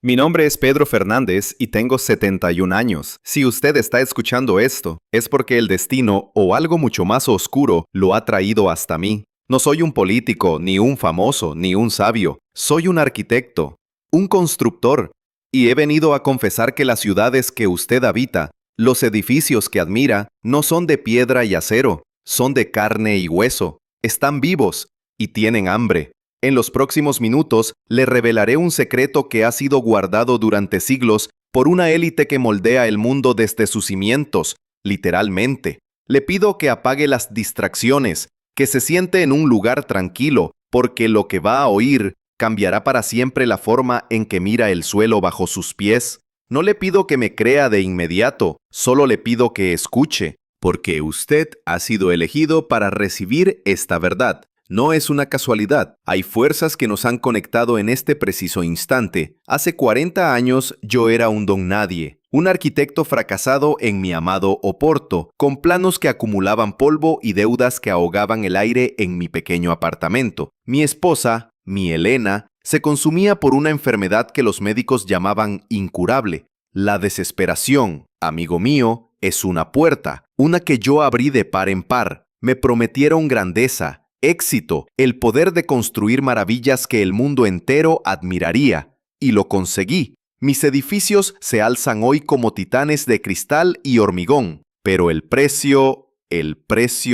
Mi nombre es Pedro Fernández y tengo 71 años. Si usted está escuchando esto, es porque el destino o algo mucho más oscuro lo ha traído hasta mí. No soy un político, ni un famoso, ni un sabio. Soy un arquitecto, un constructor, y he venido a confesar que las ciudades que usted habita, los edificios que admira, no son de piedra y acero, son de carne y hueso. Están vivos y tienen hambre. En los próximos minutos le revelaré un secreto que ha sido guardado durante siglos por una élite que moldea el mundo desde sus cimientos, literalmente. Le pido que apague las distracciones, que se siente en un lugar tranquilo, porque lo que va a oír cambiará para siempre la forma en que mira el suelo bajo sus pies. No le pido que me crea de inmediato, solo le pido que escuche, porque usted ha sido elegido para recibir esta verdad. No es una casualidad, hay fuerzas que nos han conectado en este preciso instante. Hace 40 años yo era un don nadie, un arquitecto fracasado en mi amado Oporto, con planos que acumulaban polvo y deudas que ahogaban el aire en mi pequeño apartamento. Mi esposa, mi Elena, se consumía por una enfermedad que los médicos llamaban incurable. La desesperación, amigo mío, es una puerta, una que yo abrí de par en par. Me prometieron grandeza, éxito, el poder de construir maravillas que el mundo entero admiraría, y lo conseguí. Mis edificios se alzan hoy como titanes de cristal y hormigón, pero el precio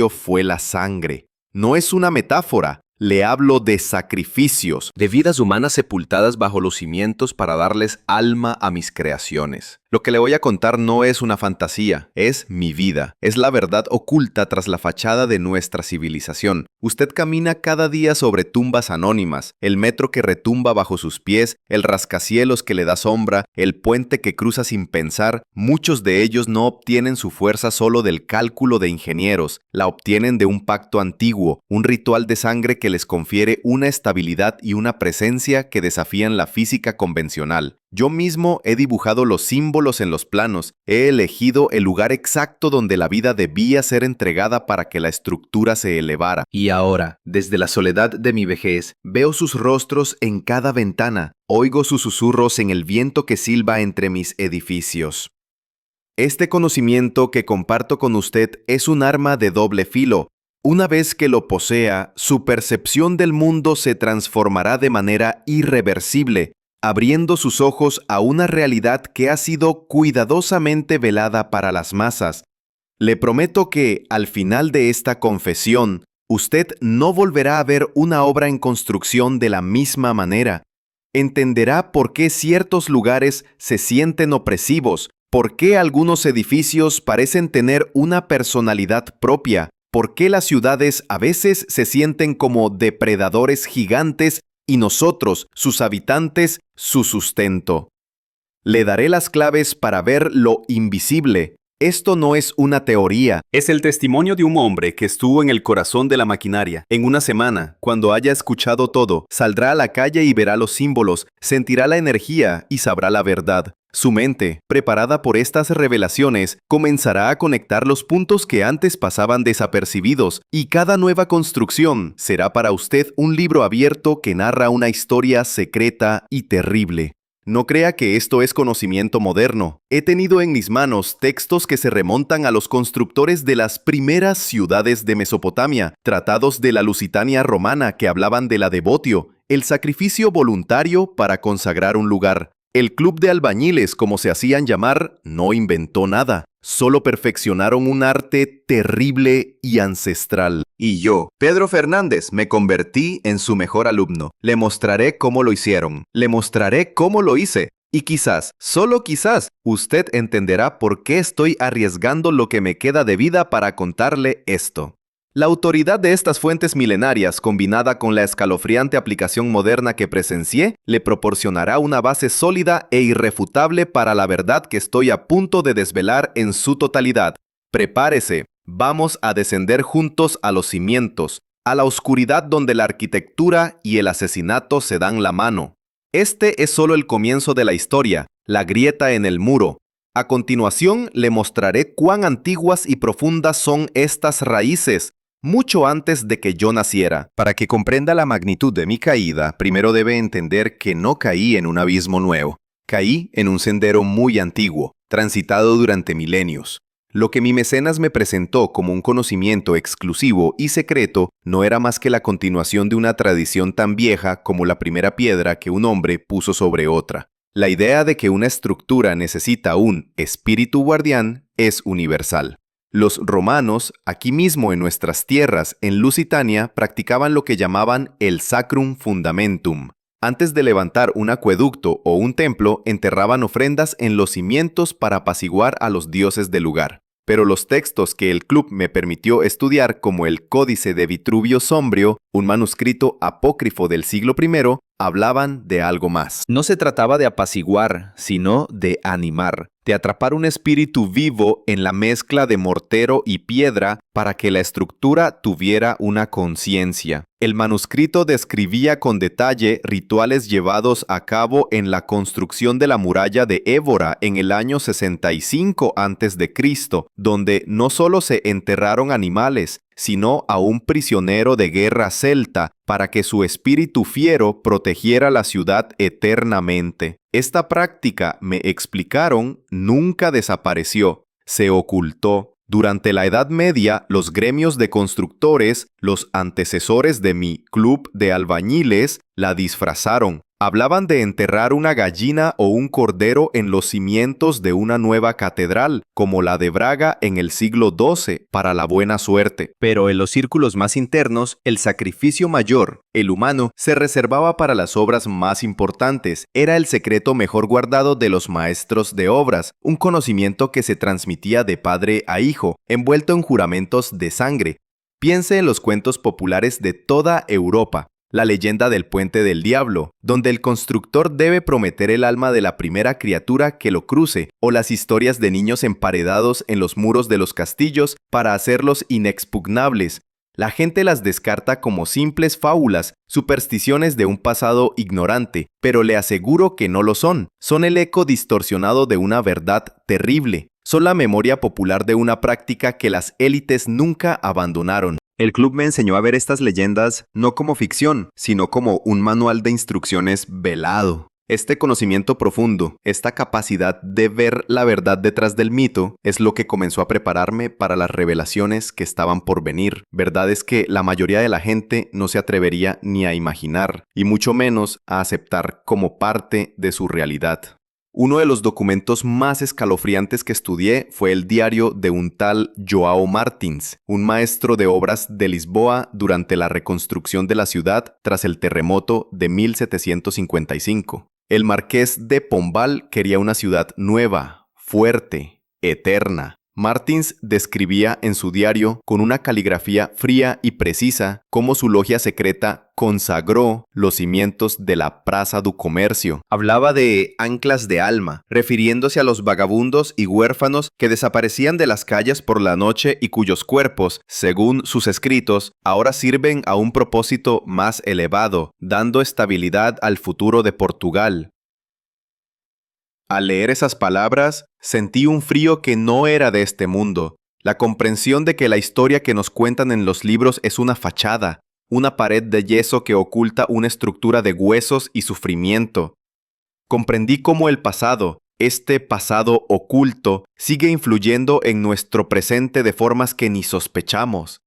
fue la sangre. No es una metáfora, le hablo de sacrificios, de vidas humanas sepultadas bajo los cimientos para darles alma a mis creaciones. Lo que le voy a contar no es una fantasía, es mi vida. Es la verdad oculta tras la fachada de nuestra civilización. Usted camina cada día sobre tumbas anónimas, el metro que retumba bajo sus pies, el rascacielos que le da sombra, el puente que cruza sin pensar. Muchos de ellos no obtienen su fuerza solo del cálculo de ingenieros, la obtienen de un pacto antiguo, un ritual de sangre que les confiere una estabilidad y una presencia que desafían la física convencional. Yo mismo he dibujado los símbolos en los planos, he elegido el lugar exacto donde la vida debía ser entregada para que la estructura se elevara. Y ahora, desde la soledad de mi vejez, veo sus rostros en cada ventana, oigo sus susurros en el viento que silba entre mis edificios. Este conocimiento que comparto con usted es un arma de doble filo. Una vez que lo posea, su percepción del mundo se transformará de manera irreversible, abriendo sus ojos a una realidad que ha sido cuidadosamente velada para las masas. Le prometo que, al final de esta confesión, usted no volverá a ver una obra en construcción de la misma manera. Entenderá por qué ciertos lugares se sienten opresivos, por qué algunos edificios parecen tener una personalidad propia, por qué las ciudades a veces se sienten como depredadores gigantes y nosotros, sus habitantes, su sustento. Le daré las claves para ver lo invisible. Esto no es una teoría. Es el testimonio de un hombre que estuvo en el corazón de la maquinaria. En una semana, cuando haya escuchado todo, saldrá a la calle y verá los símbolos, sentirá la energía y sabrá la verdad. Su mente, preparada por estas revelaciones, comenzará a conectar los puntos que antes pasaban desapercibidos, y cada nueva construcción será para usted un libro abierto que narra una historia secreta y terrible. No crea que esto es conocimiento moderno. He tenido en mis manos textos que se remontan a los constructores de las primeras ciudades de Mesopotamia, tratados de la Lusitania romana que hablaban de la devotio, el sacrificio voluntario para consagrar un lugar. El club de albañiles, como se hacían llamar, no inventó nada, solo perfeccionaron un arte terrible y ancestral. Y yo, Pedro Fernández, me convertí en su mejor alumno. Le mostraré cómo lo hicieron, le mostraré cómo lo hice. Y quizás, solo quizás, usted entenderá por qué estoy arriesgando lo que me queda de vida para contarle esto. La autoridad de estas fuentes milenarias, combinada con la escalofriante aplicación moderna que presencié, le proporcionará una base sólida e irrefutable para la verdad que estoy a punto de desvelar en su totalidad. Prepárese, vamos a descender juntos a los cimientos, a la oscuridad donde la arquitectura y el asesinato se dan la mano. Este es solo el comienzo de la historia, la grieta en el muro. A continuación, le mostraré cuán antiguas y profundas son estas raíces, mucho antes de que yo naciera. Para que comprenda la magnitud de mi caída, primero debe entender que no caí en un abismo nuevo. Caí en un sendero muy antiguo, transitado durante milenios. Lo que mi mecenas me presentó como un conocimiento exclusivo y secreto no era más que la continuación de una tradición tan vieja como la primera piedra que un hombre puso sobre otra. La idea de que una estructura necesita un espíritu guardián es universal. Los romanos, aquí mismo en nuestras tierras, en Lusitania, practicaban lo que llamaban el Sacrum Fundamentum. Antes de levantar un acueducto o un templo, enterraban ofrendas en los cimientos para apaciguar a los dioses del lugar. Pero los textos que el club me permitió estudiar, como el Códice de Vitruvio Sombrio, un manuscrito apócrifo del siglo I, hablaban de algo más. No se trataba de apaciguar, sino de animar, de atrapar un espíritu vivo en la mezcla de mortero y piedra para que la estructura tuviera una conciencia. El manuscrito describía con detalle rituales llevados a cabo en la construcción de la muralla de Évora en el año 65 a.C., donde no solo se enterraron animales, sino a un prisionero de guerra celta para que su espíritu fiero protegiera la ciudad eternamente. Esta práctica, me explicaron, nunca desapareció, se ocultó. Durante la Edad Media, los gremios de constructores, los antecesores de mi club de albañiles, la disfrazaron. Hablaban de enterrar una gallina o un cordero en los cimientos de una nueva catedral, como la de Braga en el siglo XII, para la buena suerte. Pero en los círculos más internos, el sacrificio mayor, el humano, se reservaba para las obras más importantes. Era el secreto mejor guardado de los maestros de obras, un conocimiento que se transmitía de padre a hijo, envuelto en juramentos de sangre. Piense en los cuentos populares de toda Europa. La leyenda del puente del diablo, donde el constructor debe prometer el alma de la primera criatura que lo cruce, o las historias de niños emparedados en los muros de los castillos para hacerlos inexpugnables. La gente las descarta como simples fábulas, supersticiones de un pasado ignorante, pero le aseguro que no lo son. Son el eco distorsionado de una verdad terrible. Son la memoria popular de una práctica que las élites nunca abandonaron. El club me enseñó a ver estas leyendas no como ficción, sino como un manual de instrucciones velado. Este conocimiento profundo, esta capacidad de ver la verdad detrás del mito, es lo que comenzó a prepararme para las revelaciones que estaban por venir. Verdades que la mayoría de la gente no se atrevería ni a imaginar, y mucho menos a aceptar como parte de su realidad. Uno de los documentos más escalofriantes que estudié fue el diario de un tal João Martins, un maestro de obras de Lisboa durante la reconstrucción de la ciudad tras el terremoto de 1755. El marqués de Pombal quería una ciudad nueva, fuerte, eterna. Martins describía en su diario, con una caligrafía fría y precisa, cómo su logia secreta consagró los cimientos de la Praça do Comércio. Hablaba de anclas de alma, refiriéndose a los vagabundos y huérfanos que desaparecían de las calles por la noche y cuyos cuerpos, según sus escritos, ahora sirven a un propósito más elevado, dando estabilidad al futuro de Portugal. Al leer esas palabras, sentí un frío que no era de este mundo. La comprensión de que la historia que nos cuentan en los libros es una fachada, una pared de yeso que oculta una estructura de huesos y sufrimiento. Comprendí cómo el pasado, este pasado oculto, sigue influyendo en nuestro presente de formas que ni sospechamos.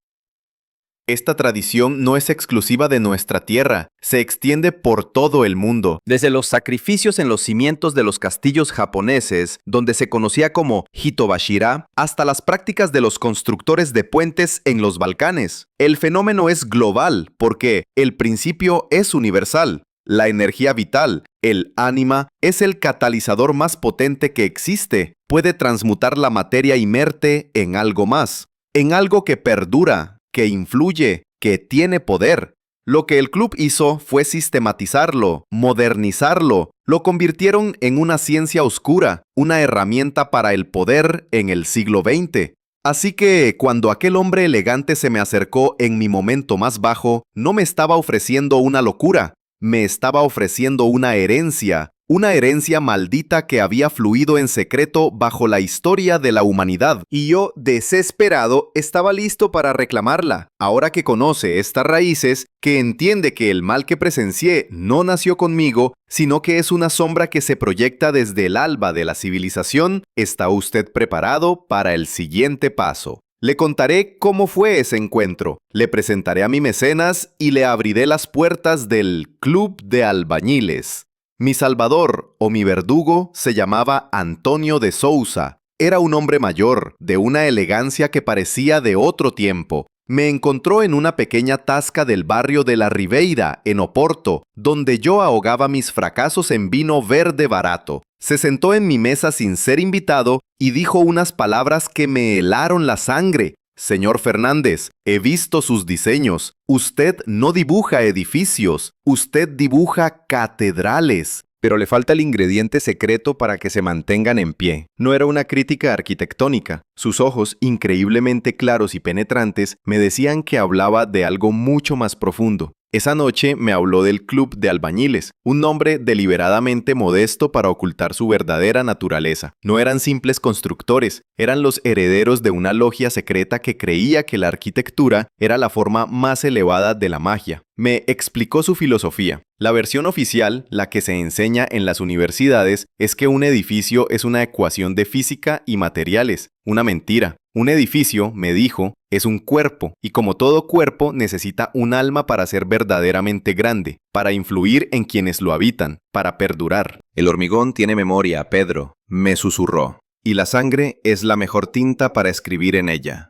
Esta tradición no es exclusiva de nuestra tierra, se extiende por todo el mundo. Desde los sacrificios en los cimientos de los castillos japoneses, donde se conocía como Hitobashira, hasta las prácticas de los constructores de puentes en los Balcanes. El fenómeno es global porque el principio es universal. La energía vital, el ánima, es el catalizador más potente que existe. Puede transmutar la materia inerte en algo más, en algo que perdura, que influye, que tiene poder. Lo que el club hizo fue sistematizarlo, modernizarlo. Lo convirtieron en una ciencia oscura, una herramienta para el poder en el siglo XX. Así que, cuando aquel hombre elegante se me acercó en mi momento más bajo, no me estaba ofreciendo una locura, me estaba ofreciendo una herencia, una herencia maldita que había fluido en secreto bajo la historia de la humanidad. Y yo, desesperado, estaba listo para reclamarla. Ahora que conoce estas raíces, que entiende que el mal que presencié no nació conmigo, sino que es una sombra que se proyecta desde el alba de la civilización, ¿está usted preparado para el siguiente paso? Le contaré cómo fue ese encuentro, le presentaré a mi mecenas y le abriré las puertas del Club de Albañiles. Mi salvador, o mi verdugo, se llamaba Antonio de Sousa. Era un hombre mayor, de una elegancia que parecía de otro tiempo. Me encontró en una pequeña tasca del barrio de la Ribeira, en Oporto, donde yo ahogaba mis fracasos en vino verde barato. Se sentó en mi mesa sin ser invitado y dijo unas palabras que me helaron la sangre. Señor Fernández, he visto sus diseños. Usted no dibuja edificios, usted dibuja catedrales. Pero le falta el ingrediente secreto para que se mantengan en pie. No era una crítica arquitectónica. Sus ojos, increíblemente claros y penetrantes, me decían que hablaba de algo mucho más profundo. Esa noche me habló del Club de Albañiles, un nombre deliberadamente modesto para ocultar su verdadera naturaleza. No eran simples constructores, eran los herederos de una logia secreta que creía que la arquitectura era la forma más elevada de la magia. Me explicó su filosofía. La versión oficial, la que se enseña en las universidades, es que un edificio es una ecuación de física y materiales. Una mentira. Un edificio, me dijo, es un cuerpo, y como todo cuerpo necesita un alma para ser verdaderamente grande, para influir en quienes lo habitan, para perdurar. El hormigón tiene memoria, Pedro, me susurró, y la sangre es la mejor tinta para escribir en ella.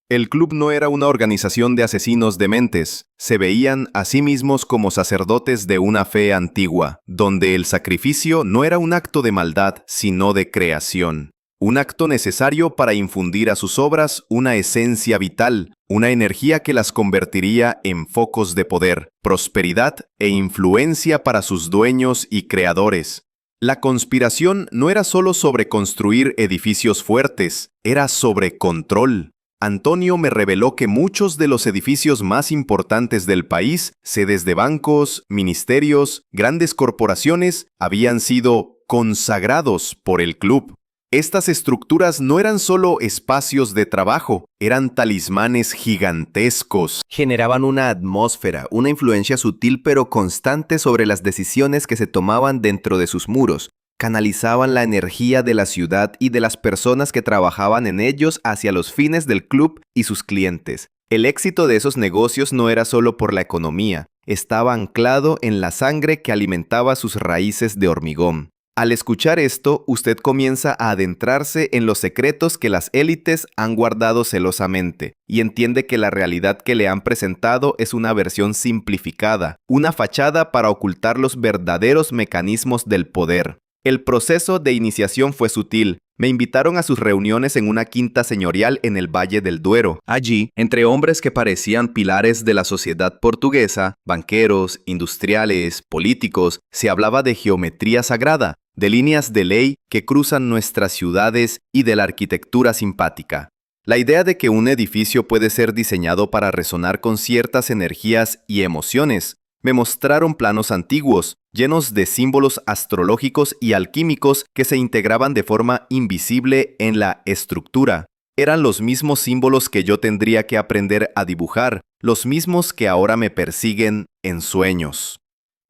El club no era una organización de asesinos dementes, se veían a sí mismos como sacerdotes de una fe antigua, donde el sacrificio no era un acto de maldad, sino de creación. Un acto necesario para infundir a sus obras una esencia vital, una energía que las convertiría en focos de poder, prosperidad e influencia para sus dueños y creadores. La conspiración no era solo sobre construir edificios fuertes, era sobre control. Antonio me reveló que muchos de los edificios más importantes del país, sedes de bancos, ministerios, grandes corporaciones, habían sido consagrados por el club. Estas estructuras no eran solo espacios de trabajo, eran talismanes gigantescos. Generaban una atmósfera, una influencia sutil pero constante sobre las decisiones que se tomaban dentro de sus muros. Canalizaban la energía de la ciudad y de las personas que trabajaban en ellos hacia los fines del club y sus clientes. El éxito de esos negocios no era solo por la economía, estaba anclado en la sangre que alimentaba sus raíces de hormigón. Al escuchar esto, usted comienza a adentrarse en los secretos que las élites han guardado celosamente y entiende que la realidad que le han presentado es una versión simplificada, una fachada para ocultar los verdaderos mecanismos del poder. El proceso de iniciación fue sutil. Me invitaron a sus reuniones en una quinta señorial en el Valle del Duero. Allí, entre hombres que parecían pilares de la sociedad portuguesa, banqueros, industriales, políticos, se hablaba de geometría sagrada, de líneas de ley que cruzan nuestras ciudades y de la arquitectura simpática. La idea de que un edificio puede ser diseñado para resonar con ciertas energías y emociones. Me mostraron planos antiguos, llenos de símbolos astrológicos y alquímicos que se integraban de forma invisible en la estructura. Eran los mismos símbolos que yo tendría que aprender a dibujar, los mismos que ahora me persiguen en sueños.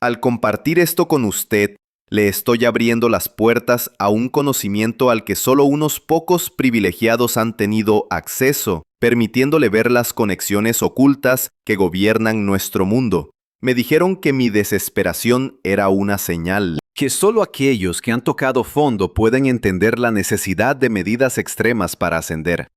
Al compartir esto con usted, le estoy abriendo las puertas a un conocimiento al que solo unos pocos privilegiados han tenido acceso, permitiéndole ver las conexiones ocultas que gobiernan nuestro mundo. Me dijeron que mi desesperación era una señal, que solo aquellos que han tocado fondo pueden entender la necesidad de medidas extremas para ascender.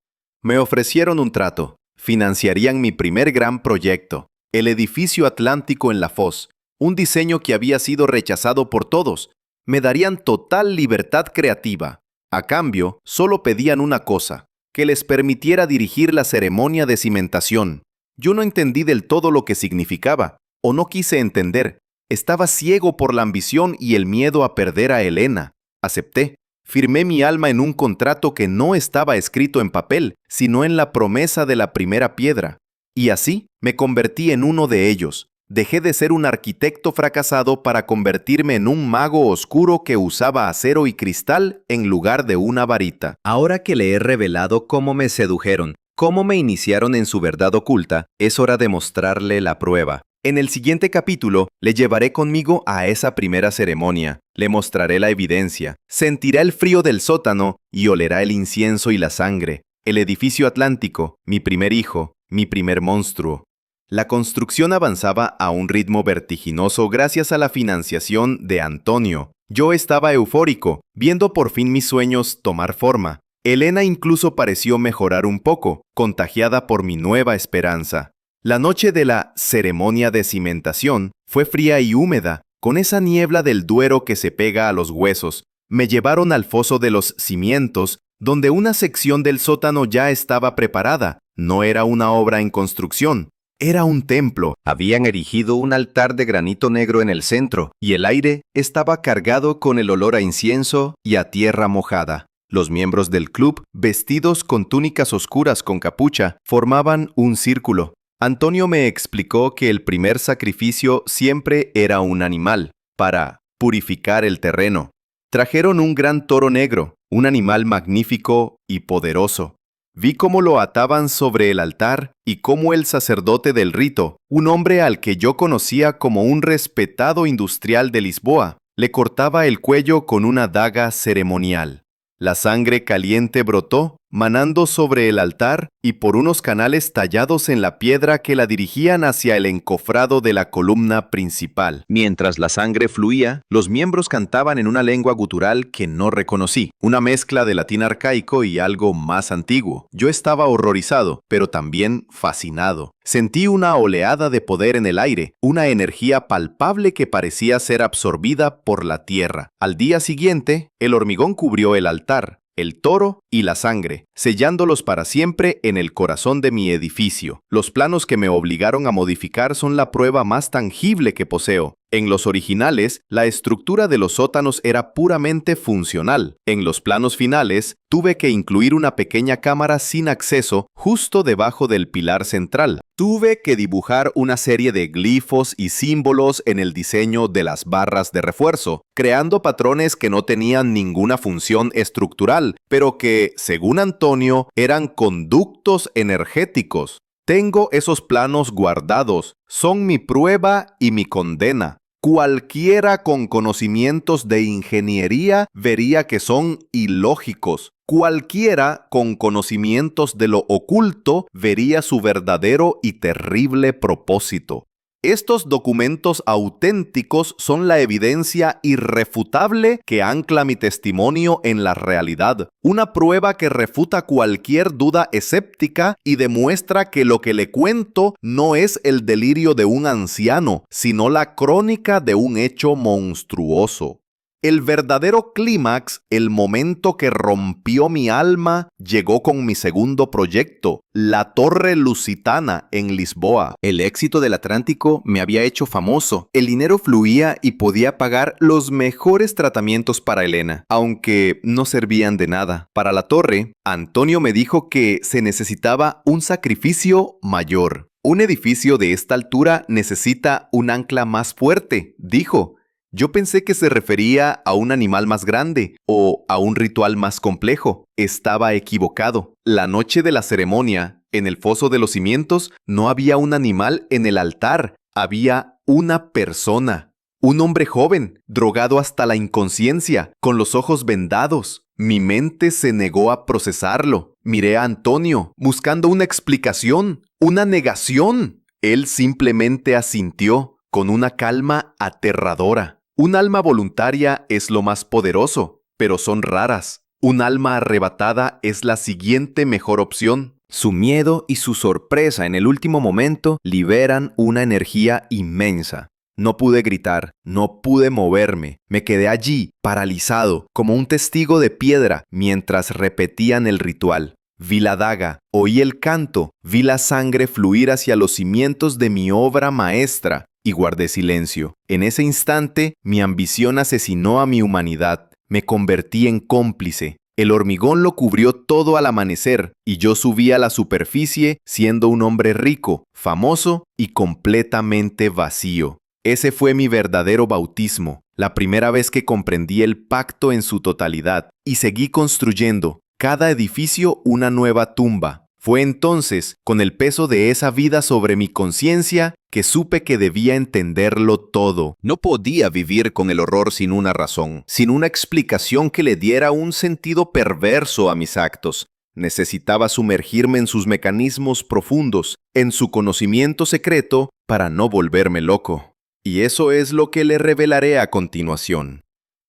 Me ofrecieron un trato. Financiarían mi primer gran proyecto, el edificio Atlántico en La Foz, un diseño que había sido rechazado por todos. Me darían total libertad creativa. A cambio, solo pedían una cosa, que les permitiera dirigir la ceremonia de cimentación. Yo no entendí del todo lo que significaba. O no quise entender. Estaba ciego por la ambición y el miedo a perder a Elena. Acepté. Firmé mi alma en un contrato que no estaba escrito en papel, sino en la promesa de la primera piedra. Y así me convertí en uno de ellos. Dejé de ser un arquitecto fracasado para convertirme en un mago oscuro que usaba acero y cristal en lugar de una varita. Ahora que le he revelado cómo me sedujeron, cómo me iniciaron en su verdad oculta, es hora de mostrarle la prueba. En el siguiente capítulo, le llevaré conmigo a esa primera ceremonia. Le mostraré la evidencia. Sentirá el frío del sótano y olerá el incienso y la sangre. El edificio atlántico, mi primer hijo, mi primer monstruo. La construcción avanzaba a un ritmo vertiginoso gracias a la financiación de Antonio. Yo estaba eufórico, viendo por fin mis sueños tomar forma. Elena incluso pareció mejorar un poco, contagiada por mi nueva esperanza. La noche de la ceremonia de cimentación fue fría y húmeda, con esa niebla del Duero que se pega a los huesos. Me llevaron al foso de los cimientos, donde una sección del sótano ya estaba preparada. No era una obra en construcción. Era un templo. Habían erigido un altar de granito negro en el centro, y el aire estaba cargado con el olor a incienso y a tierra mojada. Los miembros del club, vestidos con túnicas oscuras con capucha, formaban un círculo. Antonio me explicó que el primer sacrificio siempre era un animal, para purificar el terreno. Trajeron un gran toro negro, un animal magnífico y poderoso. Vi cómo lo ataban sobre el altar y cómo el sacerdote del rito, un hombre al que yo conocía como un respetado industrial de Lisboa, le cortaba el cuello con una daga ceremonial. La sangre caliente brotó, manando sobre el altar y por unos canales tallados en la piedra que la dirigían hacia el encofrado de la columna principal. Mientras la sangre fluía, los miembros cantaban en una lengua gutural que no reconocí, una mezcla de latín arcaico y algo más antiguo. Yo estaba horrorizado, pero también fascinado. Sentí una oleada de poder en el aire, una energía palpable que parecía ser absorbida por la tierra. Al día siguiente, el hormigón cubrió el altar, el toro y la sangre, sellándolos para siempre en el corazón de mi edificio. Los planos que me obligaron a modificar son la prueba más tangible que poseo. En los originales, la estructura de los sótanos era puramente funcional. En los planos finales, tuve que incluir una pequeña cámara sin acceso justo debajo del pilar central. Tuve que dibujar una serie de glifos y símbolos en el diseño de las barras de refuerzo, creando patrones que no tenían ninguna función estructural, pero que, según Antonio, eran conductos energéticos. Tengo esos planos guardados, son mi prueba y mi condena. Cualquiera con conocimientos de ingeniería vería que son ilógicos. Cualquiera con conocimientos de lo oculto vería su verdadero y terrible propósito. Estos documentos auténticos son la evidencia irrefutable que ancla mi testimonio en la realidad, una prueba que refuta cualquier duda escéptica y demuestra que lo que le cuento no es el delirio de un anciano, sino la crónica de un hecho monstruoso. El verdadero clímax, el momento que rompió mi alma, llegó con mi segundo proyecto, la Torre Lusitana en Lisboa. El éxito del Atlántico me había hecho famoso. El dinero fluía y podía pagar los mejores tratamientos para Elena, aunque no servían de nada. Para la torre, Antonio me dijo que se necesitaba un sacrificio mayor. Un edificio de esta altura necesita un ancla más fuerte, dijo. Yo pensé que se refería a un animal más grande o a un ritual más complejo. Estaba equivocado. La noche de la ceremonia, en el foso de los cimientos, no había un animal en el altar. Había una persona. Un hombre joven, drogado hasta la inconsciencia, con los ojos vendados. Mi mente se negó a procesarlo. Miré a Antonio, buscando una explicación, una negación. Él simplemente asintió, con una calma aterradora. Un alma voluntaria es lo más poderoso, pero son raras. Un alma arrebatada es la siguiente mejor opción. Su miedo y su sorpresa en el último momento liberan una energía inmensa. No pude gritar, no pude moverme. Me quedé allí, paralizado, como un testigo de piedra, mientras repetían el ritual. Vi la daga, oí el canto, vi la sangre fluir hacia los cimientos de mi obra maestra. Y guardé silencio. En ese instante, mi ambición asesinó a mi humanidad. Me convertí en cómplice. El hormigón lo cubrió todo al amanecer y yo subí a la superficie siendo un hombre rico, famoso y completamente vacío. Ese fue mi verdadero bautismo, la primera vez que comprendí el pacto en su totalidad y seguí construyendo, cada edificio una nueva tumba. Fue entonces, con el peso de esa vida sobre mi conciencia, que supe que debía entenderlo todo. No podía vivir con el horror sin una razón, sin una explicación que le diera un sentido perverso a mis actos. Necesitaba sumergirme en sus mecanismos profundos, en su conocimiento secreto, para no volverme loco. Y eso es lo que le revelaré a continuación.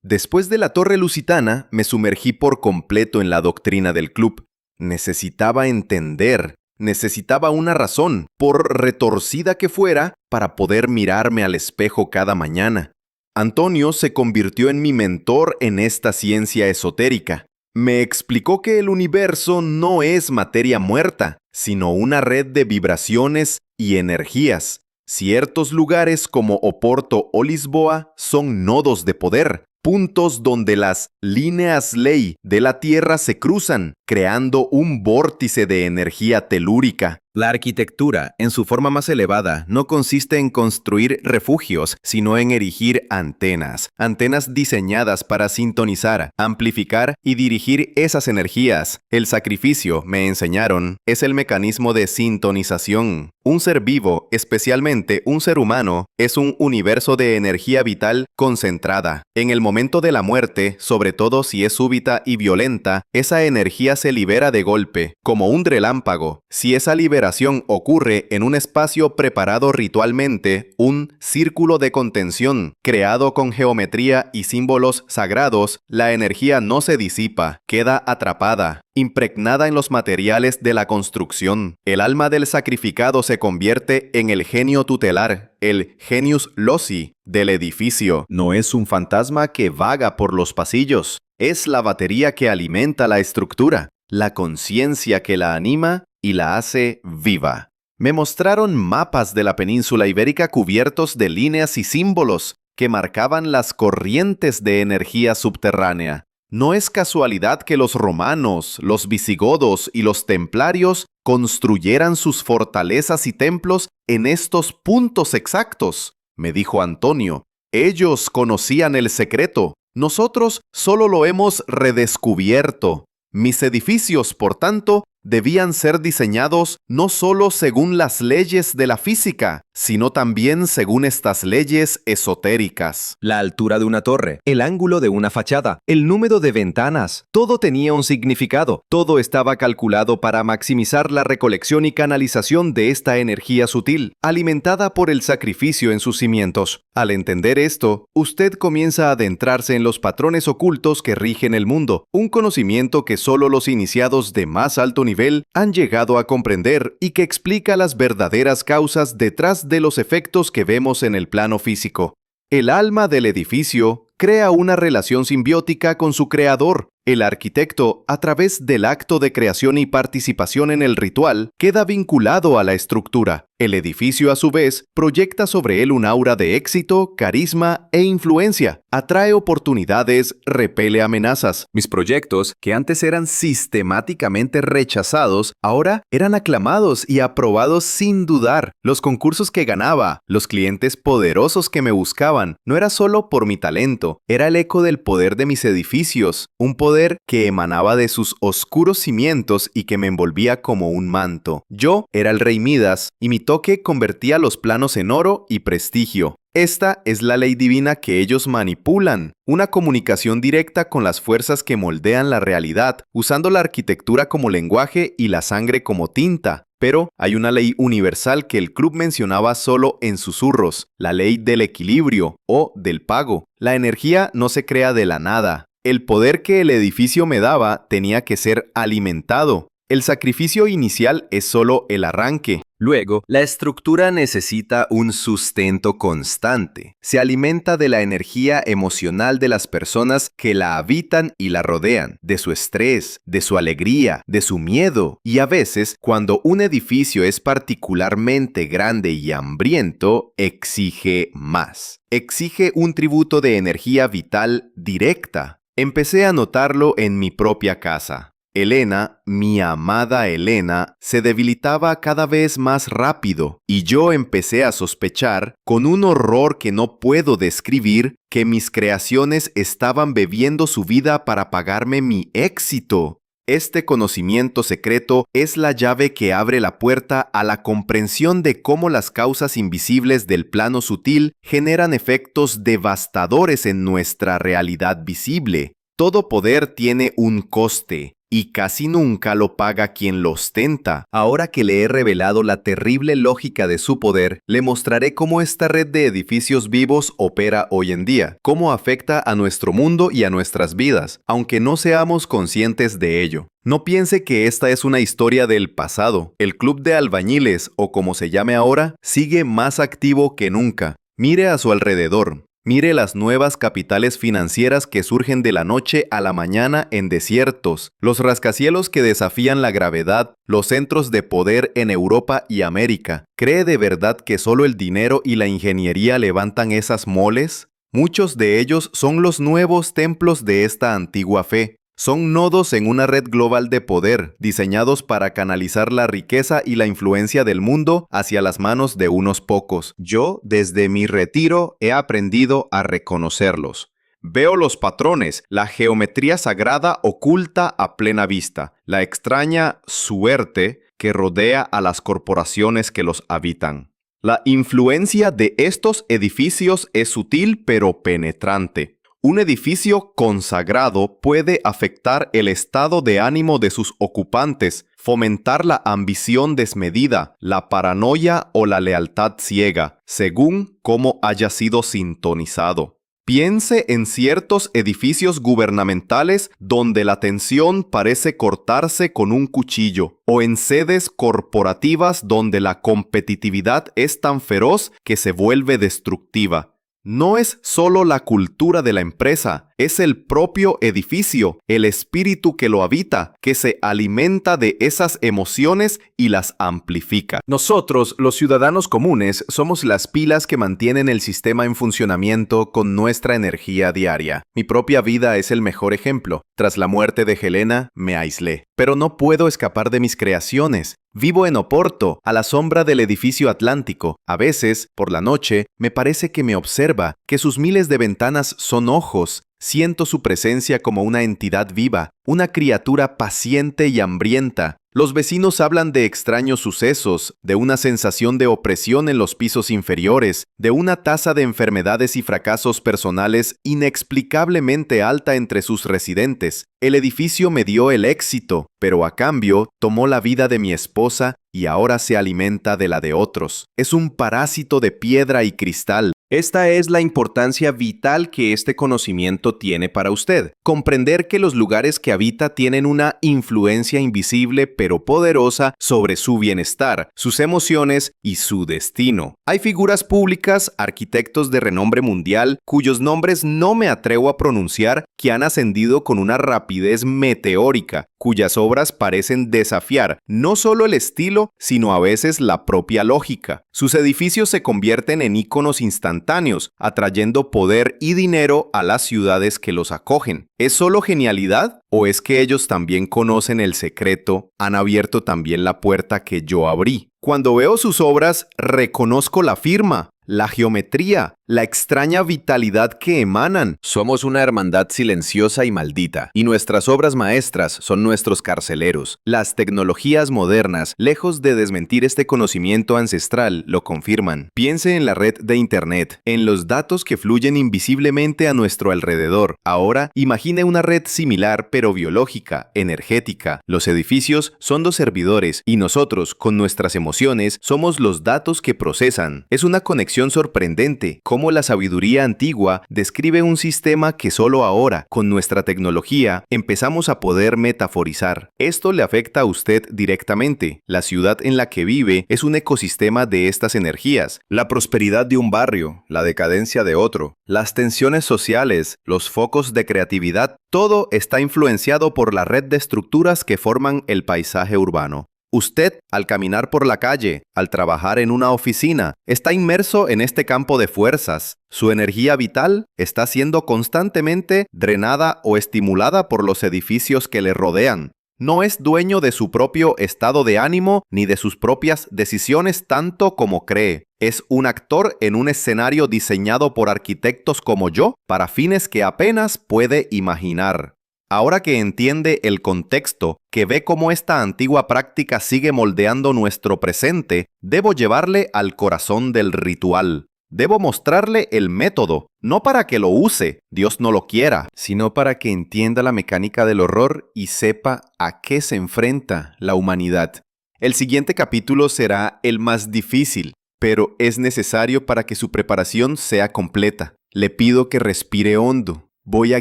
Después de la Torre Lusitana, me sumergí por completo en la doctrina del club. Necesitaba entender, necesitaba una razón, por retorcida que fuera, para poder mirarme al espejo cada mañana. Antonio se convirtió en mi mentor en esta ciencia esotérica. Me explicó que el universo no es materia muerta, sino una red de vibraciones y energías. Ciertos lugares como Oporto o Lisboa son nodos de poder, puntos donde las líneas ley de la Tierra se cruzan, creando un vórtice de energía telúrica. La arquitectura, en su forma más elevada, no consiste en construir refugios, sino en erigir antenas. Antenas diseñadas para sintonizar, amplificar y dirigir esas energías. El sacrificio, me enseñaron, es el mecanismo de sintonización. Un ser vivo, especialmente un ser humano, es un universo de energía vital concentrada. En el momento de la muerte, sobre todo si es súbita y violenta, esa energía se libera de golpe, como un relámpago. Si esa liberación ocurre en un espacio preparado ritualmente, un círculo de contención, creado con geometría y símbolos sagrados, la energía no se disipa, queda atrapada, impregnada en los materiales de la construcción. El alma del sacrificado se convierte en el genio tutelar, el genius loci del edificio. No es un fantasma que vaga por los pasillos, es la batería que alimenta la estructura, la conciencia que la anima y la hace viva. Me mostraron mapas de la península ibérica cubiertos de líneas y símbolos que marcaban las corrientes de energía subterránea. No es casualidad que los romanos, los visigodos y los templarios construyeran sus fortalezas y templos en estos puntos exactos, me dijo Antonio. Ellos conocían el secreto, nosotros solo lo hemos redescubierto. Mis edificios, por tanto, debían ser diseñados no solo según las leyes de la física, sino también según estas leyes esotéricas. La altura de una torre, el ángulo de una fachada, el número de ventanas, todo tenía un significado. Todo estaba calculado para maximizar la recolección y canalización de esta energía sutil, alimentada por el sacrificio en sus cimientos. Al entender esto, usted comienza a adentrarse en los patrones ocultos que rigen el mundo, un conocimiento que solo los iniciados de más alto nivel han llegado a comprender y que explica las verdaderas causas detrás de los efectos que vemos en el plano físico. El alma del edificio crea una relación simbiótica con su creador. El arquitecto, a través del acto de creación y participación en el ritual, queda vinculado a la estructura. El edificio, a su vez, proyecta sobre él un aura de éxito, carisma e influencia. Atrae oportunidades, repele amenazas. Mis proyectos, que antes eran sistemáticamente rechazados, ahora eran aclamados y aprobados sin dudar. Los concursos que ganaba, los clientes poderosos que me buscaban, no era solo por mi talento, era el eco del poder de mis edificios, un poder que emanaba de sus oscuros cimientos y que me envolvía como un manto. Yo era el rey Midas y mi toque convertía los planos en oro y prestigio. Esta es la ley divina que ellos manipulan, una comunicación directa con las fuerzas que moldean la realidad, usando la arquitectura como lenguaje y la sangre como tinta. Pero hay una ley universal que el club mencionaba solo en susurros, la ley del equilibrio o del pago. La energía no se crea de la nada. El poder que el edificio me daba tenía que ser alimentado. El sacrificio inicial es solo el arranque. Luego, la estructura necesita un sustento constante. Se alimenta de la energía emocional de las personas que la habitan y la rodean, de su estrés, de su alegría, de su miedo. Y a veces, cuando un edificio es particularmente grande y hambriento, exige más. Exige un tributo de energía vital directa. Empecé a notarlo en mi propia casa. Elena, mi amada Elena, se debilitaba cada vez más rápido y yo empecé a sospechar, con un horror que no puedo describir, que mis creaciones estaban bebiendo su vida para pagarme mi éxito. Este conocimiento secreto es la llave que abre la puerta a la comprensión de cómo las causas invisibles del plano sutil generan efectos devastadores en nuestra realidad visible. Todo poder tiene un coste, y casi nunca lo paga quien lo ostenta. Ahora que le he revelado la terrible lógica de su poder, le mostraré cómo esta red de edificios vivos opera hoy en día, cómo afecta a nuestro mundo y a nuestras vidas, aunque no seamos conscientes de ello. No piense que esta es una historia del pasado. El club de albañiles, o como se llame ahora, sigue más activo que nunca. Mire a su alrededor. Mire las nuevas capitales financieras que surgen de la noche a la mañana en desiertos, los rascacielos que desafían la gravedad, los centros de poder en Europa y América. ¿Cree de verdad que solo el dinero y la ingeniería levantan esas moles? Muchos de ellos son los nuevos templos de esta antigua fe. Son nodos en una red global de poder, diseñados para canalizar la riqueza y la influencia del mundo hacia las manos de unos pocos. Yo, desde mi retiro, he aprendido a reconocerlos. Veo los patrones, la geometría sagrada oculta a plena vista, la extraña suerte que rodea a las corporaciones que los habitan. La influencia de estos edificios es sutil pero penetrante. Un edificio consagrado puede afectar el estado de ánimo de sus ocupantes, fomentar la ambición desmedida, la paranoia o la lealtad ciega, según cómo haya sido sintonizado. Piense en ciertos edificios gubernamentales donde la tensión parece cortarse con un cuchillo, o en sedes corporativas donde la competitividad es tan feroz que se vuelve destructiva. No es solo la cultura de la empresa, es el propio edificio, el espíritu que lo habita, que se alimenta de esas emociones y las amplifica. Nosotros, los ciudadanos comunes, somos las pilas que mantienen el sistema en funcionamiento con nuestra energía diaria. Mi propia vida es el mejor ejemplo. Tras la muerte de Helena, me aislé. Pero no puedo escapar de mis creaciones. Vivo en Oporto, a la sombra del edificio Atlántico. A veces, por la noche, me parece que me observa, que sus miles de ventanas son ojos. Siento su presencia como una entidad viva, una criatura paciente y hambrienta. Los vecinos hablan de extraños sucesos, de una sensación de opresión en los pisos inferiores, de una tasa de enfermedades y fracasos personales inexplicablemente alta entre sus residentes. El edificio me dio el éxito, pero a cambio tomó la vida de mi esposa y ahora se alimenta de la de otros. Es un parásito de piedra y cristal. Esta es la importancia vital que este conocimiento tiene para usted. Comprender que los lugares que habita tienen una influencia invisible pero poderosa sobre su bienestar, sus emociones y su destino. Hay figuras públicas, arquitectos de renombre mundial, cuyos nombres no me atrevo a pronunciar, que han ascendido con una rapidez meteórica, cuyas obras parecen desafiar no solo el estilo, sino a veces la propia lógica. Sus edificios se convierten en íconos instantáneos, atrayendo poder y dinero a las ciudades que los acogen. ¿Es solo genialidad? ¿O es que ellos también conocen el secreto, han abierto también la puerta que yo abrí? Cuando veo sus obras, reconozco la firma, la geometría, la extraña vitalidad que emanan. Somos una hermandad silenciosa y maldita, y nuestras obras maestras son nuestros carceleros. Las tecnologías modernas, lejos de desmentir este conocimiento ancestral, lo confirman. Piense en la red de Internet, en los datos que fluyen invisiblemente a nuestro alrededor. Ahora, imagine una red similar pero biológica, energética. Los edificios son los servidores, y nosotros, con nuestras emociones, somos los datos que procesan. Es una conexión sorprendente, cómo la sabiduría antigua describe un sistema que solo ahora, con nuestra tecnología, empezamos a poder metaforizar. Esto le afecta a usted directamente. La ciudad en la que vive es un ecosistema de estas energías. La prosperidad de un barrio, la decadencia de otro, las tensiones sociales, los focos de creatividad, todo está influenciado por la red de estructuras que forman el paisaje urbano. Usted, al caminar por la calle, al trabajar en una oficina, está inmerso en este campo de fuerzas. Su energía vital está siendo constantemente drenada o estimulada por los edificios que le rodean. No es dueño de su propio estado de ánimo ni de sus propias decisiones tanto como cree. Es un actor en un escenario diseñado por arquitectos como yo para fines que apenas puede imaginar. Ahora que entiende el contexto, que ve cómo esta antigua práctica sigue moldeando nuestro presente, debo llevarle al corazón del ritual. Debo mostrarle el método, no para que lo use, Dios no lo quiera, sino para que entienda la mecánica del horror y sepa a qué se enfrenta la humanidad. El siguiente capítulo será el más difícil, pero es necesario para que su preparación sea completa. Le pido que respire hondo. Voy a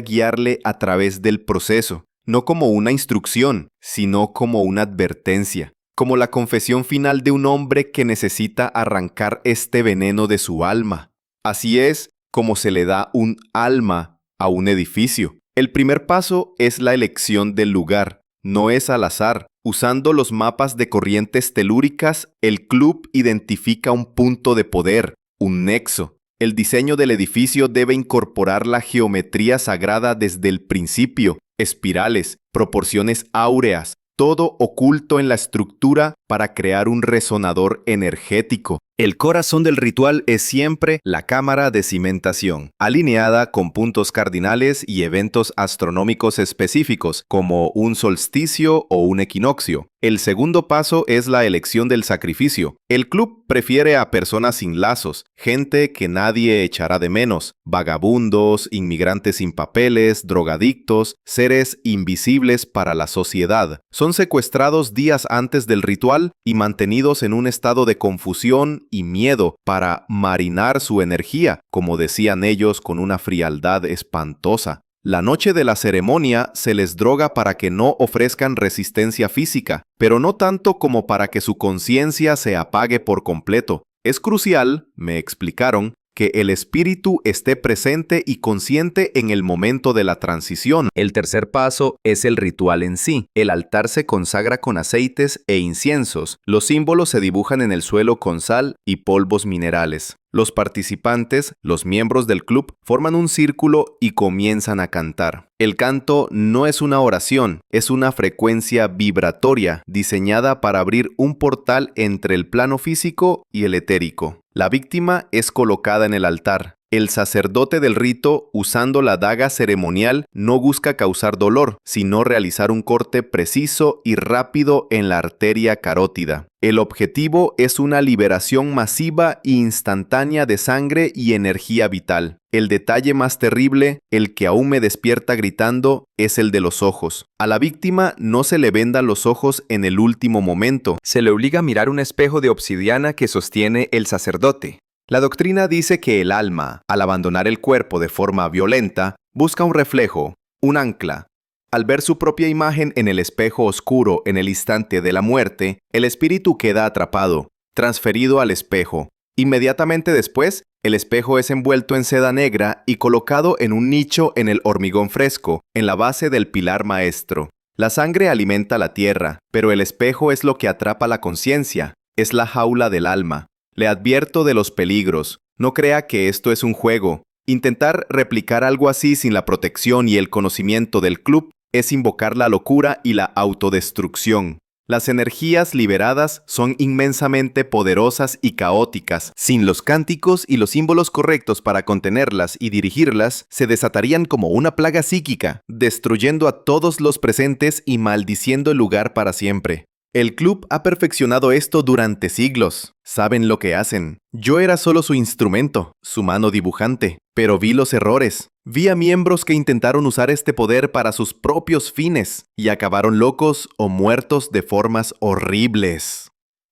guiarle a través del proceso, no como una instrucción, sino como una advertencia, como la confesión final de un hombre que necesita arrancar este veneno de su alma. Así es como se le da un alma a un edificio. El primer paso es la elección del lugar, no es al azar. Usando los mapas de corrientes telúricas, el club identifica un punto de poder, un nexo. El diseño del edificio debe incorporar la geometría sagrada desde el principio, espirales, proporciones áureas, todo oculto en la estructura para crear un resonador energético. El corazón del ritual es siempre la cámara de cimentación, alineada con puntos cardinales y eventos astronómicos específicos, como un solsticio o un equinoccio. El segundo paso es la elección del sacrificio. El club prefiere a personas sin lazos, gente que nadie echará de menos, vagabundos, inmigrantes sin papeles, drogadictos, seres invisibles para la sociedad. Son secuestrados días antes del ritual y mantenidos en un estado de confusión y miedo para marinar su energía, como decían ellos con una frialdad espantosa. La noche de la ceremonia se les droga para que no ofrezcan resistencia física, pero no tanto como para que su conciencia se apague por completo. Es crucial, me explicaron, que el espíritu esté presente y consciente en el momento de la transición. El tercer paso es el ritual en sí. El altar se consagra con aceites e inciensos. Los símbolos se dibujan en el suelo con sal y polvos minerales. Los participantes, los miembros del club, forman un círculo y comienzan a cantar. El canto no es una oración, es una frecuencia vibratoria diseñada para abrir un portal entre el plano físico y el etérico. La víctima es colocada en el altar. El sacerdote del rito, usando la daga ceremonial, no busca causar dolor, sino realizar un corte preciso y rápido en la arteria carótida. El objetivo es una liberación masiva e instantánea de sangre y energía vital. El detalle más terrible, el que aún me despierta gritando, es el de los ojos. A la víctima no se le vendan los ojos en el último momento. Se le obliga a mirar un espejo de obsidiana que sostiene el sacerdote. La doctrina dice que el alma, al abandonar el cuerpo de forma violenta, busca un reflejo, un ancla. Al ver su propia imagen en el espejo oscuro en el instante de la muerte, el espíritu queda atrapado, transferido al espejo. Inmediatamente después, el espejo es envuelto en seda negra y colocado en un nicho en el hormigón fresco, en la base del pilar maestro. La sangre alimenta la tierra, pero el espejo es lo que atrapa la conciencia, es la jaula del alma. Le advierto de los peligros. No crea que esto es un juego. Intentar replicar algo así sin la protección y el conocimiento del club es invocar la locura y la autodestrucción. Las energías liberadas son inmensamente poderosas y caóticas. Sin los cánticos y los símbolos correctos para contenerlas y dirigirlas, se desatarían como una plaga psíquica, destruyendo a todos los presentes y maldiciendo el lugar para siempre. El club ha perfeccionado esto durante siglos. Saben lo que hacen. Yo era solo su instrumento, su mano dibujante, pero vi los errores. Vi a miembros que intentaron usar este poder para sus propios fines y acabaron locos o muertos de formas horribles.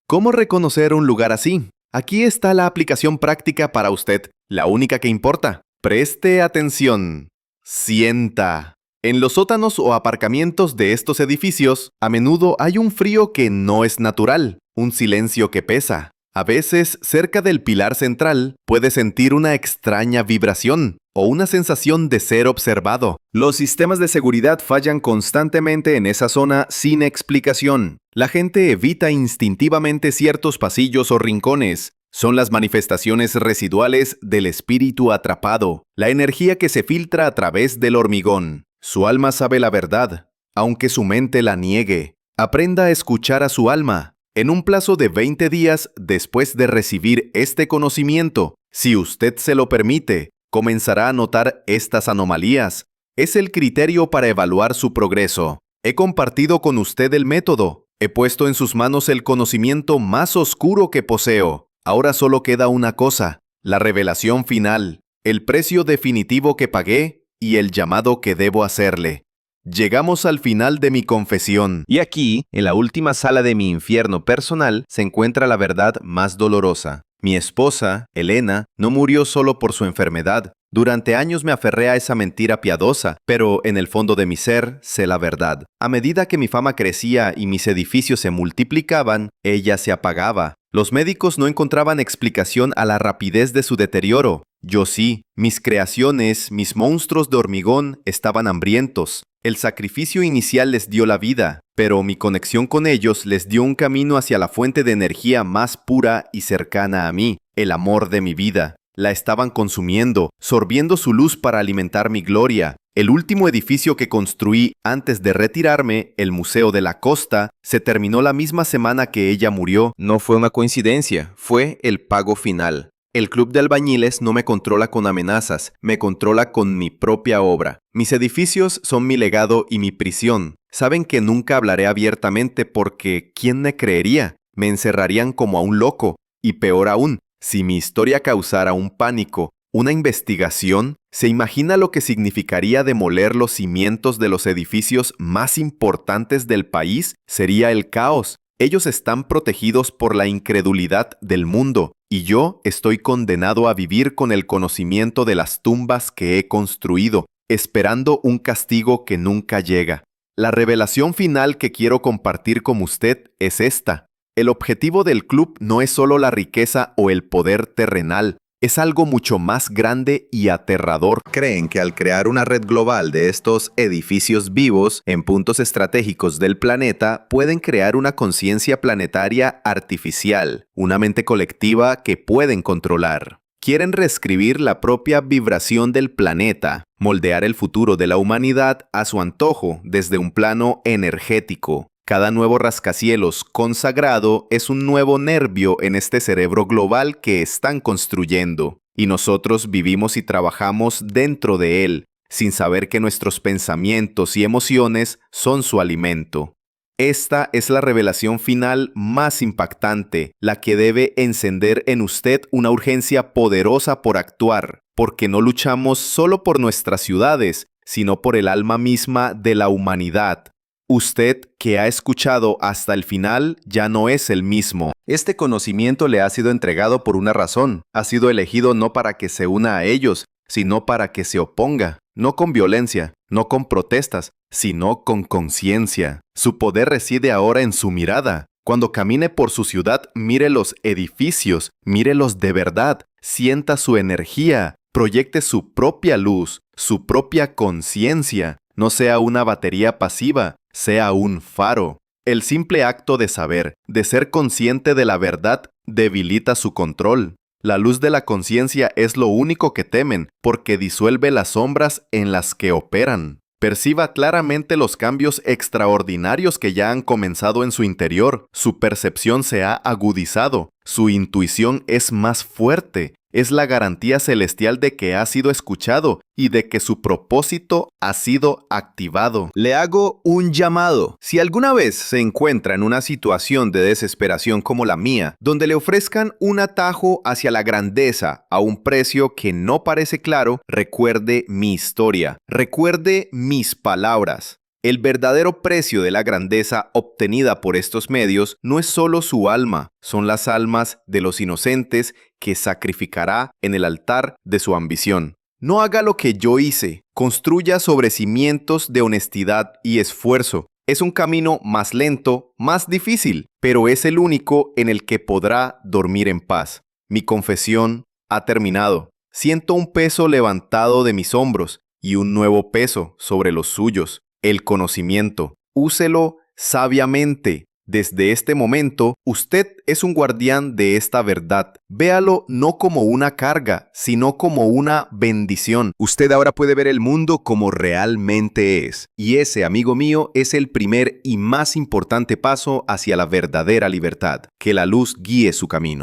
¿Cómo reconocer un lugar así? Aquí está la aplicación práctica para usted, la única que importa. Preste atención. Sienta. En los sótanos o aparcamientos de estos edificios, a menudo hay un frío que no es natural, un silencio que pesa. A veces, cerca del pilar central, puede sentir una extraña vibración. o una sensación de ser observado. Los sistemas de seguridad fallan constantemente en esa zona sin explicación. La gente evita instintivamente ciertos pasillos o rincones. Son las manifestaciones residuales del espíritu atrapado, la energía que se filtra a través del hormigón. Su alma sabe la verdad, aunque su mente la niegue. Aprenda a escuchar a su alma. En un plazo de 20 días después de recibir este conocimiento, si usted se lo permite, comenzará a notar estas anomalías. Es el criterio para evaluar su progreso. He compartido con usted el método. He puesto en sus manos el conocimiento más oscuro que poseo. Ahora solo queda una cosa, la revelación final, el precio definitivo que pagué y el llamado que debo hacerle. Llegamos al final de mi confesión. Y aquí, en la última sala de mi infierno personal, se encuentra la verdad más dolorosa. Mi esposa, Elena, no murió solo por su enfermedad. Durante años me aferré a esa mentira piadosa, pero en el fondo de mi ser sé la verdad. A medida que mi fama crecía y mis edificios se multiplicaban, ella se apagaba. Los médicos no encontraban explicación a la rapidez de su deterioro. Yo sí. Mis creaciones, mis monstruos de hormigón, estaban hambrientos. El sacrificio inicial les dio la vida, pero mi conexión con ellos les dio un camino hacia la fuente de energía más pura y cercana a mí, el amor de mi vida. La estaban consumiendo, sorbiendo su luz para alimentar mi gloria. El último edificio que construí antes de retirarme, el Museo de la Costa, se terminó la misma semana que ella murió. No fue una coincidencia, fue el pago final. El club de albañiles no me controla con amenazas, me controla con mi propia obra. Mis edificios son mi legado y mi prisión. Saben que nunca hablaré abiertamente porque ¿quién me creería? Me encerrarían como a un loco. Y peor aún, si mi historia causara un pánico, una investigación, ¿se imagina lo que significaría demoler los cimientos de los edificios más importantes del país? Sería el caos. Ellos están protegidos por la incredulidad del mundo, y yo estoy condenado a vivir con el conocimiento de las tumbas que he construido, esperando un castigo que nunca llega. La revelación final que quiero compartir con usted es esta. El objetivo del club no es solo la riqueza o el poder terrenal, es algo mucho más grande y aterrador. Creen que al crear una red global de estos edificios vivos en puntos estratégicos del planeta, pueden crear una conciencia planetaria artificial, una mente colectiva que pueden controlar. Quieren reescribir la propia vibración del planeta, moldear el futuro de la humanidad a su antojo desde un plano energético. Cada nuevo rascacielos consagrado es un nuevo nervio en este cerebro global que están construyendo, y nosotros vivimos y trabajamos dentro de él, sin saber que nuestros pensamientos y emociones son su alimento. Esta es la revelación final más impactante, la que debe encender en usted una urgencia poderosa por actuar, porque no luchamos solo por nuestras ciudades, sino por el alma misma de la humanidad. Usted, que ha escuchado hasta el final, ya no es el mismo. Este conocimiento le ha sido entregado por una razón. Ha sido elegido no para que se una a ellos, sino para que se oponga. No con violencia, no con protestas, sino con conciencia. Su poder reside ahora en su mirada. Cuando camine por su ciudad, mire los edificios, mírelos de verdad, sienta su energía, proyecte su propia luz, su propia conciencia. No sea una batería pasiva, sea un faro. El simple acto de saber, de ser consciente de la verdad, debilita su control. La luz de la conciencia es lo único que temen, porque disuelve las sombras en las que operan. Perciba claramente los cambios extraordinarios que ya han comenzado en su interior. Su percepción se ha agudizado, su intuición es más fuerte. Es la garantía celestial de que ha sido escuchado y de que su propósito ha sido activado. Le hago un llamado. Si alguna vez se encuentra en una situación de desesperación como la mía, donde le ofrezcan un atajo hacia la grandeza a un precio que no parece claro, recuerde mi historia. Recuerde mis palabras. El verdadero precio de la grandeza obtenida por estos medios no es solo su alma, son las almas de los inocentes que sacrificará en el altar de su ambición. No haga lo que yo hice, construya sobre cimientos de honestidad y esfuerzo. Es un camino más lento, más difícil, pero es el único en el que podrá dormir en paz. Mi confesión ha terminado. Siento un peso levantado de mis hombros y un nuevo peso sobre los suyos, el conocimiento. Úselo sabiamente. Desde este momento, usted es un guardián de esta verdad. Véalo no como una carga, sino como una bendición. Usted ahora puede ver el mundo como realmente es. Y ese, amigo mío, es el primer y más importante paso hacia la verdadera libertad. Que la luz guíe su camino.